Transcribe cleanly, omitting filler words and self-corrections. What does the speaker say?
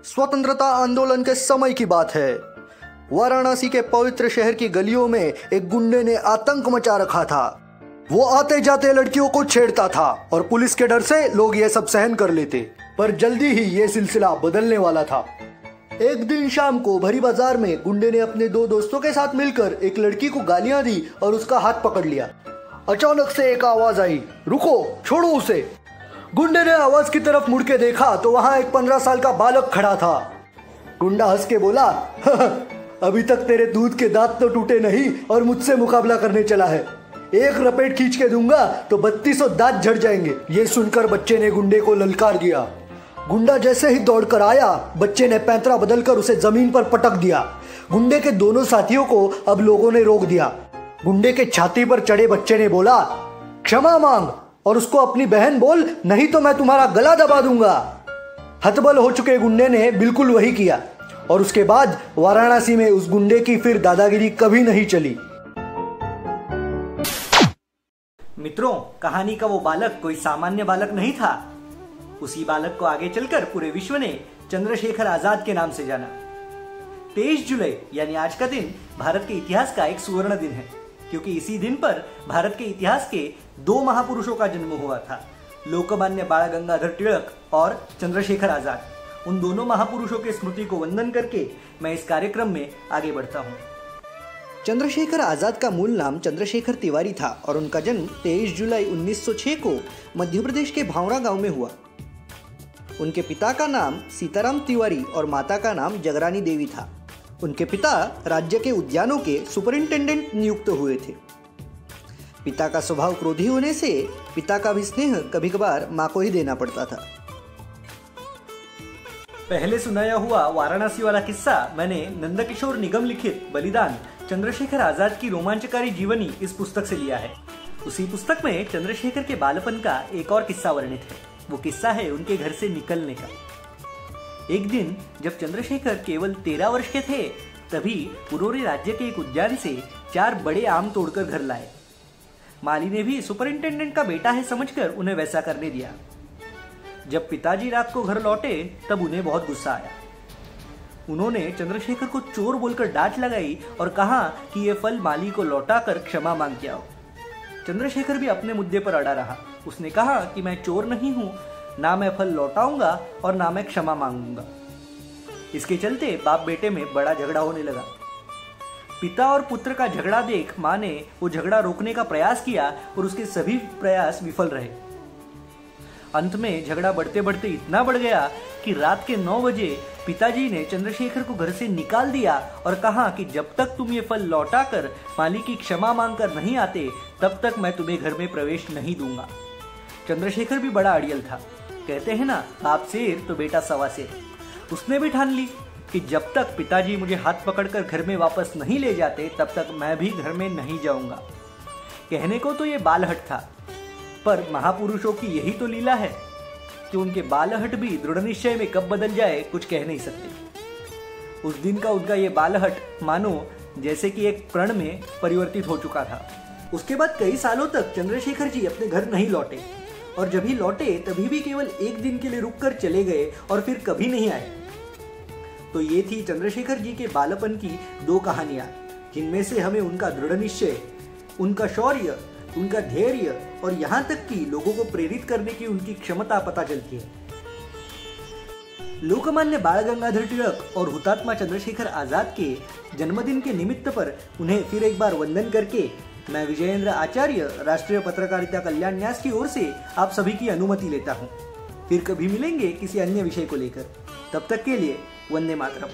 स्वतंत्रता आंदोलन के समय की बात है। वाराणसी के पवित्र शहर की गलियों में एक गुंडे ने आतंक मचा रखा था। वो आते जाते लड़कियों को छेड़ता था और पुलिस के डर से लोग ये सब सहन कर लेते, पर जल्दी ही ये सिलसिला बदलने वाला था। एक दिन शाम को भरी बाजार में गुंडे ने अपने दो दोस्तों के साथ मिलकर एक लड़की को गालियां दी और उसका हाथ पकड़ लिया। अचानक से एक आवाज आई, रुको, छोड़ो उसे। गुंडे ने आवाज की तरफ मुड़ के देखा तो वहां एक 15 साल का बालक खड़ा था। गुंडा हंस के बोला, अभी तक तेरे दूध के दांत तो टूटे नहीं और मुझसे मुकाबला करने चला है। एक रपेट खींच के दूंगा तो 3200 दांत झड़ जाएंगे। ये सुनकर बच्चे ने गुंडे को ललकार दिया। गुंडा जैसे ही दौड़कर आया, बच्चे ने पैंतरा बदलकर उसे जमीन पर पटक दिया। गुंडे के दोनों साथियों को अब लोगों ने रोक दिया। गुंडे के छाती पर चढ़े बच्चे ने बोला, क्षमा मांग और उसको अपनी बहन बोल, नहीं तो मैं तुम्हारा गला दबा दूंगा। हतबल हो चुके गुंडे ने बिल्कुल वही किया और उसके बाद वाराणसी में उस गुंडे की फिर दादागिरी कभी नहीं चली। मित्रों, कहानी का वो बालक कोई सामान्य बालक नहीं था। उसी बालक को आगे चलकर पूरे विश्व ने चंद्रशेखर आजाद के नाम से जाना। 23 जुलाई यानी आज का दिन भारत के इतिहास का एक सुवर्ण दिन है, क्योंकि इसी दिन पर भारत के इतिहास के दो महापुरुषों का जन्म हुआ था, लोकमान्य बाल गंगाधर तिलक और चंद्रशेखर आजाद। उन दोनों महापुरुषों के स्मृति को वंदन करके मैं इस कार्यक्रम में आगे बढ़ता हूँ। चंद्रशेखर आजाद का मूल नाम चंद्रशेखर तिवारी था और उनका जन्म 23 जुलाई 1906 को मध्य प्रदेश के भावरा गांव में हुआ। उनके पिता का नाम सीताराम तिवारी और माता का नाम जगरानी देवी था। उनके पिता राज्य के उद्यानों के सुपरिंटेंडेंट नियुक्त हुए थे। पिता का स्वभाव क्रोधी होने से पिता का भी स्नेह कभी कभार मां को ही देना पड़ता था। पहले सुनाया हुआ वाराणसी वाला किस्सा मैंने नंदकिशोर निगम लिखित बलिदान चंद्रशेखर आजाद की रोमांचकारी जीवनी इस पुस्तक से लिया है। उसी पुस्तक में चंद्रशेखर के बालपन का एक और किस्सा वर्णित है। वो किस्सा है उनके घर से निकलने का। एक दिन जब चंद्रशेखर केवल 13 वर्ष के थे, तभी उन्होंने राज्य के एक उद्यान से 4 बड़े आम तोड़कर घर लाए। माली ने भी सुपरिंटेंडेंट का बेटा है समझकर उन्हें वैसा करने दिया। जब पिताजी रात को घर लौटे तब उन्हें बहुत गुस्सा आया। उन्होंने चंद्रशेखर को चोर बोलकर डांट लगाई और कहा कि ये फल माली को लौटाकर क्षमा मांग के आओ। चंद्रशेखर भी अपने मुद्दे पर अड़ा रहा। उसने कहा कि मैं चोर नहीं हूं, ना मैं फल लौटाऊंगा और ना मैं क्षमा मांगूंगा। इसके चलते बाप बेटे में बड़ा झगड़ा होने लगा। पिता और पुत्र का झगड़ा देख मां ने वो झगड़ा रोकने का प्रयास किया और उसके सभी प्रयास विफल रहे। अंत में झगड़ा बढ़ते बढ़ते इतना बढ़ गया कि रात के 9 बजे पिताजी ने चंद्रशेखर को घर से निकाल दिया और कहा कि जब तक तुम ये फल लौटाकर माली की क्षमा मांगकर नहीं आते, तब तक मैं तुम्हें घर में प्रवेश नहीं दूंगा। चंद्रशेखर भी बड़ा अड़ियल था। कहते हैं ना, बाप शेर तो बेटा सवा शेर। उसने भी ठान ली कि जब तक पिताजी मुझे हाथ पकड़कर घर में वापस नहीं ले जाते, तब तक मैं भी घर में नहीं जाऊंगा। कहने को तो ये बालहट था, पर महापुरुषों की यही तो लीला है कि उनके बालहट भी दृढ़ निश्चय में कब बदल जाए कुछ कह नहीं सकते। उस दिन का उनका ये बालहट मानो जैसे कि एक प्रण में परिवर्तित हो चुका था। उसके बाद कई सालों तक चंद्रशेखर जी अपने घर नहीं लौटे और जब ही लौटे तभी भी केवल एक दिन के लिए रुककर चले गए और फिर कभी नहीं आए। तो ये थी चंद्रशेखर जी के बालपन की 2 कहानियां, जिनमें से हमें उनका दृढ़ निश्चय, उनका शौर्य, उनका धैर्य और यहाँ तक कि लोगों को प्रेरित करने की उनकी क्षमता पता चलती है। लोकमान्य बाल गंगाधर तिलक और हुतात्मा चंद्रशेखर आजाद के जन्मदिन के निमित्त पर उन्हें फिर एक बार वंदन करके मैं विजयेंद्र आचार्य, राष्ट्रीय पत्रकारिता कल्याण न्यास की ओर से आप सभी की अनुमति लेता हूँ। फिर कभी मिलेंगे किसी अन्य विषय को लेकर। तब तक के लिए वंदे मातरम।